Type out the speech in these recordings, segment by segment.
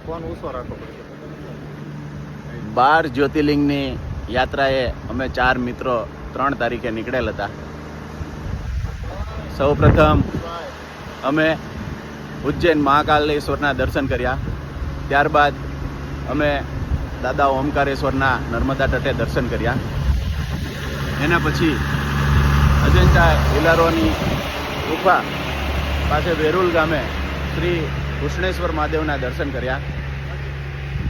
Phone ઊંચો રાખવો પડશે. 12 જ્યોતિર્લિંગની યાત્રાએ અમે 4 મિત્રો 3 તારીખે નીકળેલ હતા. સૌ પ્રથમ અમે ઉજ્જૈન મહાકાલેશ્વરના દર્શન કર્યા. ત્યારબાદ અમે દાદા ઓમકારેશ્વરના નર્મદા તટે દર્શન કર્યા. એના પછી અજંતા ઇલારોની ગુફા પાસે વેરુલ ગામે શ્રી કૃષ્ણેશ્વર મહાદેવના દર્શન કર્યા.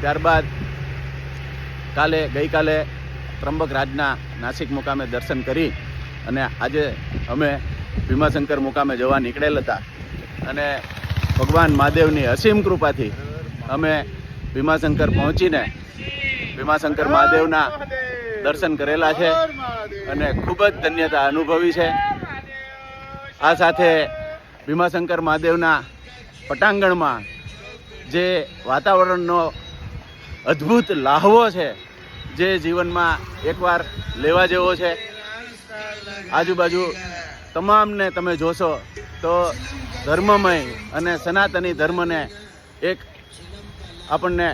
ત્યારબાદ ગઈકાલે ત્રંબક રાજના નાસિક મુકામે દર્શન કરી અને આજે અમે ભીમાશંકર મુકામે જવા નીકળેલ હતા. અને ભગવાન મહાદેવની અસીમ કૃપાથી અમે ભીમાશંકર પહોંચીને ભીમાશંકર મહાદેવના દર્શન કરેલા છે અને ખૂબ જ ધન્યતા અનુભવી છે. આ સાથે ભીમાશંકર મહાદેવના પટાંગણમાં જે વાતાવરણનો અદ્ભુત લાહવો છે, જે જીવનમાં એકવાર લેવા જેવો છે. આજુબાજુ તમામને તમે જોશો તો ધર્મમય અને સનાતની ધર્મને એક આપણને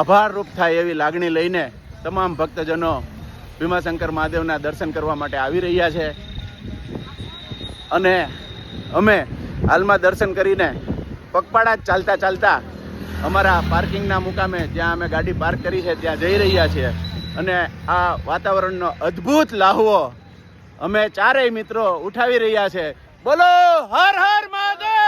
આભારરૂપ થાય એવી લાગણી લઈને તમામ ભક્તજનો ભીમાશંકર મહાદેવના દર્શન કરવા માટે આવી રહ્યા છે. અને અમે હાલમાં દર્શન કરીને પગપાળા જ ચાલતા અમારા પાર્કિંગના મુકામે જ્યાં અમે ગાડી પાર્ક કરી છે ત્યાં જઈ રહ્યા છીએ. અને આ વાતાવરણનો અદ્ભુત લાહવો અમે ચારેય મિત્રો ઉઠાવી રહ્યા છે. બોલો હર હર મહાદેવ.